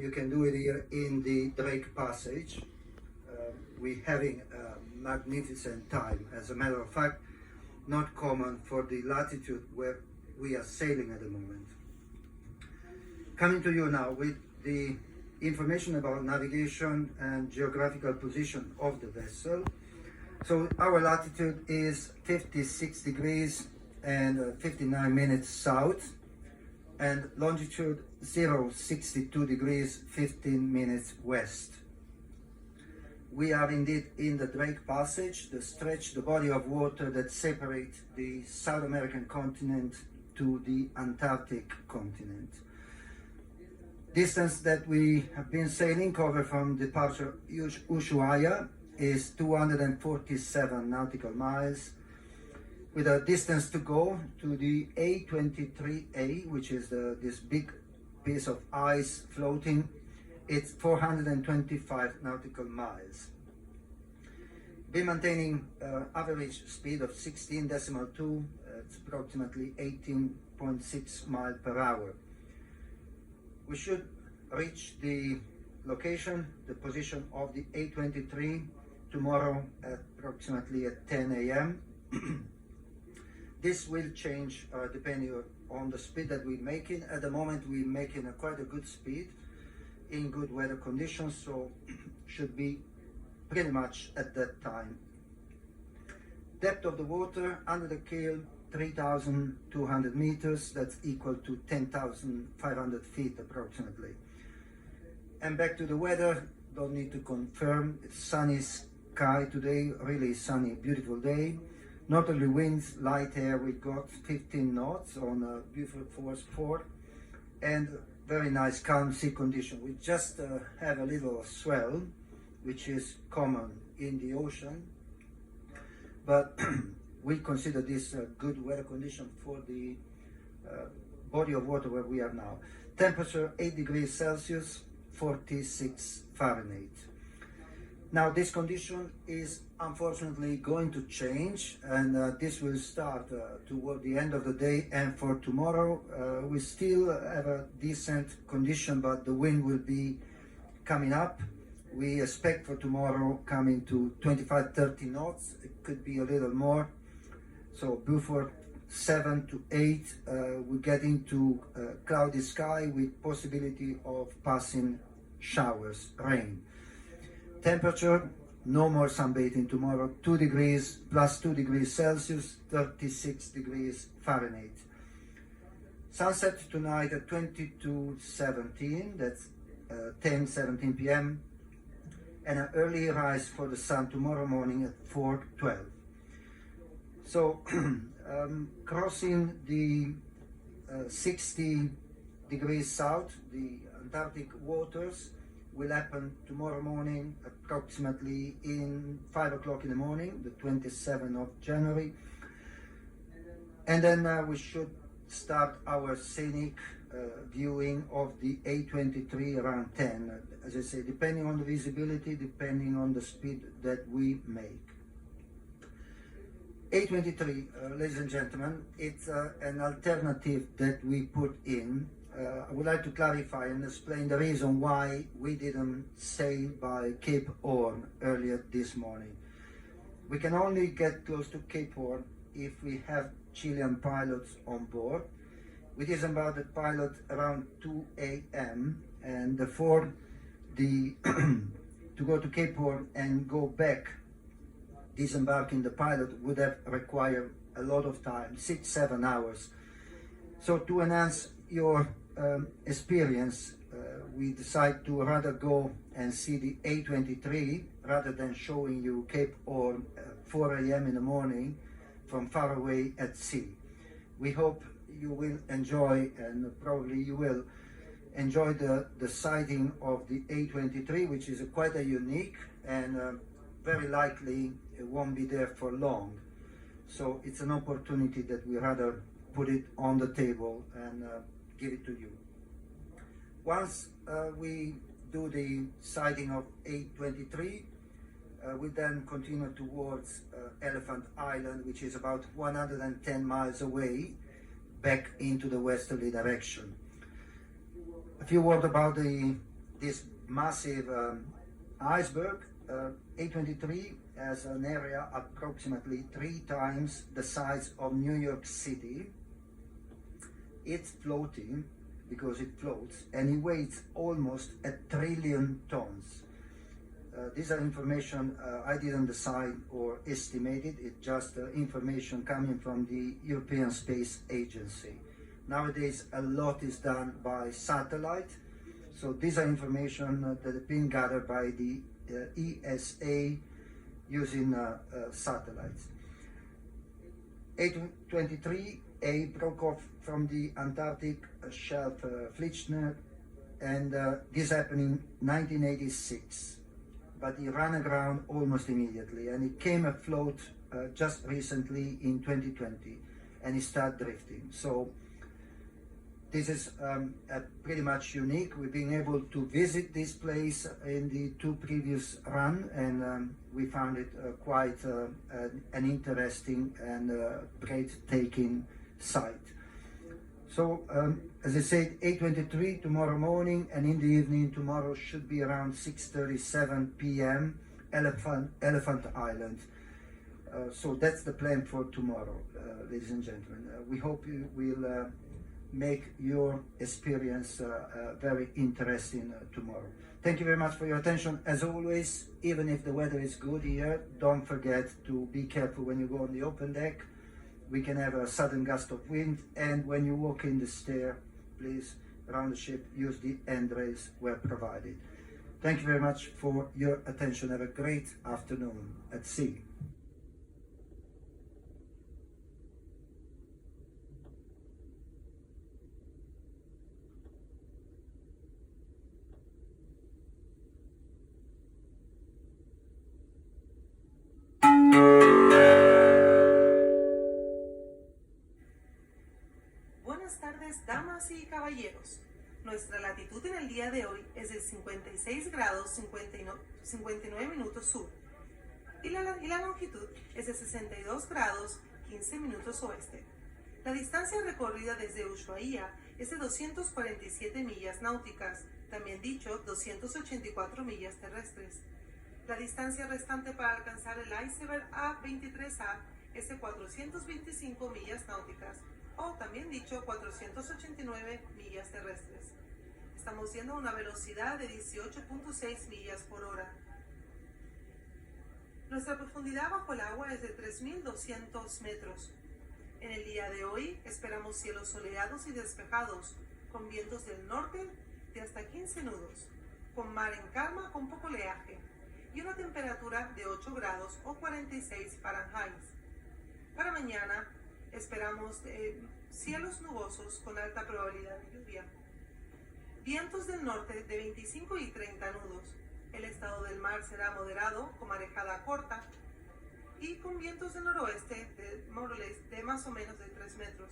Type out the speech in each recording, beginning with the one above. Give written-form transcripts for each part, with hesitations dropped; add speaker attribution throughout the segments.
Speaker 1: You can do it here in the Drake Passage. We're having a magnificent time. As a matter of fact, not common for the latitude where we are sailing at the moment. Coming to you now with the information about navigation and geographical position of the vessel. So our latitude is 56 degrees and 59 minutes south, and longitude 062 degrees 15 minutes west. We are indeed in the Drake Passage, the body of water that separates the South American continent to the Antarctic continent. Distance that we have been sailing cover from departure Ushuaia is 247 nautical miles, with a distance to go to the A23A, which is this big piece of ice floating. It's 425 nautical miles. Been maintaining average speed of 16.2, it's approximately 18.6 miles per hour. We should reach the location, the position of the A23 tomorrow at approximately at 10 a.m. This will change depending on the speed that we're making. At the moment we're making quite a good speed in good weather conditions, so should be pretty much at that time. Depth of the water under the keel 3,200 meters, that's equal to 10,500 feet approximately. And back to the weather, don't need to confirm, it's sunny sky today, really sunny, beautiful day. Northerly winds, light air, we got 15 knots on a beautiful force 4, and very nice calm sea condition. We just have a little swell, which is common in the ocean, but we consider this a good weather condition for the body of water where we are now. Temperature 8 degrees Celsius, 46 Fahrenheit. Now this condition is unfortunately going to change, and this will start toward the end of the day, and for tomorrow we still have a decent condition, but the wind will be coming up. We expect for tomorrow coming to 25-30 knots, it could be a little more. So Beaufort 7 to 8, we get into cloudy sky with possibility of passing showers, rain. Temperature, no more sunbathing tomorrow, 2 degrees, plus 2 degrees Celsius, 36 degrees Fahrenheit. Sunset tonight at 22:17, that's 10:17 p.m. and an early rise for the sun tomorrow morning at 4:12. So crossing the 60 degrees south, the Antarctic waters, will happen tomorrow morning approximately in 5 o'clock in the morning, the 27th of January. And then we should start our scenic viewing of the A23 around 10. As I say, depending on the visibility, depending on the speed that we make. A23, ladies and gentlemen, it's an alternative that we put in. I would like to clarify and explain the reason why we didn't sail by Cape Horn earlier this morning. We can only get close to Cape Horn if we have Chilean pilots on board. We disembarked the pilot around 2 a.m. and therefore to go to Cape Horn and go back, disembarking the pilot would have required a lot of time, 6-7 hours. So to enhance your experience, we decide to rather go and see the A23 rather than showing you Cape Horn at 4 a.m. in the morning from far away at sea. We hope you will enjoy, and probably you will enjoy the sighting of the A23, which is quite a unique, and very likely it won't be there for long. So it's an opportunity that we rather put it on the table and give it to you. Once we do the sighting of A23, we then continue towards Elephant Island, which is about 110 miles away, back into the westerly direction. A few words about the this massive iceberg. A23 has an area approximately 3 times the size of New York City. It's floating because it floats, and it weighs almost 1 trillion tons. These are information I didn't decide or estimate it. It's just information coming from the European Space Agency. Nowadays, a lot is done by satellite. So these are information that have been gathered by the ESA using satellites. A23A broke off from the Antarctic shelf Whittier, and this happened in 1986. But it ran aground almost immediately, and it came afloat just recently in 2020, and it started drifting. So this is pretty much unique. We've been able to visit this place in the 2 previous runs, and we found it quite an interesting and breathtaking sight. So, as I said, A23 tomorrow morning, and in the evening tomorrow should be around 6:37 p.m. Elephant Island. So that's the plan for tomorrow, ladies and gentlemen. We hope you will make your experience very interesting tomorrow. Thank you very much for your attention. As always, even if the weather is good here, don't forget to be careful when you go on the open deck. We can have a sudden gust of wind, and when you walk in the stair, please, around the ship, use the handrails where provided. Thank you very much for your attention. Have a great afternoon at sea.
Speaker 2: Buenas tardes, damas y caballeros. Nuestra latitud en el día de hoy es de 56 grados 59 minutos sur y la longitud es de 62 grados 15 minutos oeste. La distancia recorrida desde Ushuaia es de 247 millas náuticas, también dicho 284 millas terrestres. La distancia restante para alcanzar el iceberg A23A es de 425 millas náuticas, o también dicho 489 millas terrestres. Estamos yendo a una velocidad de 18.6 millas por hora. Nuestra profundidad bajo el agua es de 3.200 metros. En el día de hoy esperamos cielos soleados y despejados, con vientos del norte de hasta 15 nudos, con mar en calma con poco oleaje, y una temperatura de 8 grados o 46 Fahrenheit. Para mañana esperamos cielos nubosos con alta probabilidad de lluvia. Vientos del norte de 25 y 30 nudos. El estado del mar será moderado con marejada corta y con vientos del noroeste de más o menos de 3 metros.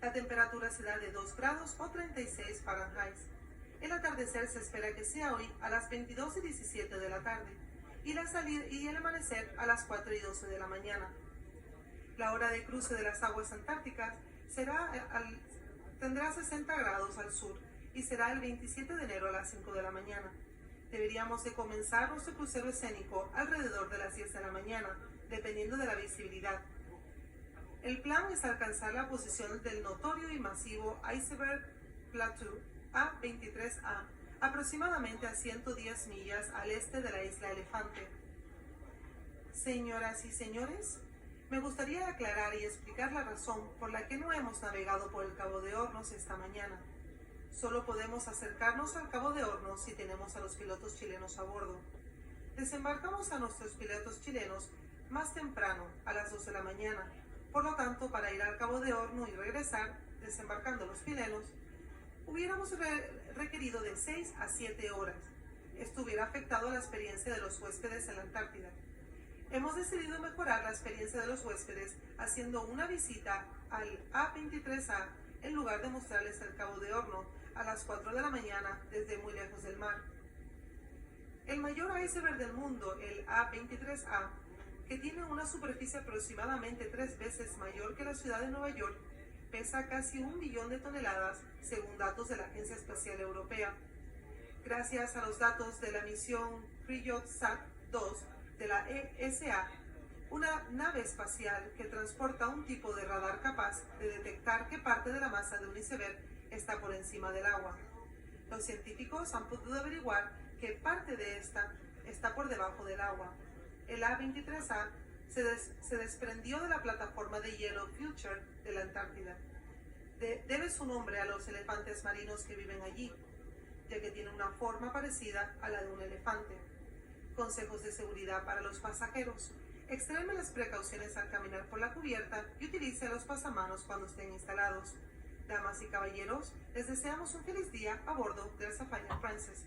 Speaker 2: La temperatura será de 2 grados o 36 Fahrenheit. El atardecer se espera que sea hoy a las 22:17 de la tarde y el amanecer a las 4:12 de la mañana. La hora de cruce de las aguas antárticas tendrá 60 grados al sur y será el 27 de enero a las 5 de la mañana. Deberíamos de comenzar nuestro crucero escénico alrededor de las 10 de la mañana, dependiendo de la visibilidad. El plan es alcanzar la posición del notorio y masivo Iceberg Plateau A23A, aproximadamente a 110 millas al este de la isla Elefante. Señoras y señores, me gustaría aclarar y explicar la razón por la que no hemos navegado por el Cabo de Hornos esta mañana. Solo podemos acercarnos al Cabo de Hornos si tenemos a los pilotos chilenos a bordo. Desembarcamos a nuestros pilotos chilenos más temprano, a las 2 de la mañana. Por lo tanto, para ir al Cabo de Hornos y regresar, desembarcando los chilenos, hubiéramos requerido de 6 a 7 horas. Esto hubiera afectado la experiencia de los huéspedes en la Antártida. Hemos decidido mejorar la experiencia de los huéspedes haciendo una visita al A23A en lugar de mostrarles el Cabo de Horno a las 4 de la mañana desde muy lejos del mar. El mayor iceberg del mundo, el A23A, que tiene una superficie aproximadamente 3 veces mayor que la ciudad de Nueva York, pesa casi 1 billón de toneladas según datos de la Agencia Espacial Europea. Gracias a los datos de la misión CRIOSAT-2 de la ESA, una nave espacial que transporta un tipo de radar capaz de detectar qué parte de la masa de un iceberg está por encima del agua. Los científicos han podido averiguar que parte de esta está por debajo del agua. El A23A se desprendió de la plataforma de hielo Whittier de la Antártida. Debe su nombre a los elefantes marinos que viven allí, ya que tiene una forma parecida a la de un elefante. Consejos de seguridad para los pasajeros. Extreme las precauciones al caminar por la cubierta y utilice los pasamanos cuando estén instalados. Damas y caballeros, les deseamos un feliz día a bordo del Sapphire Princess.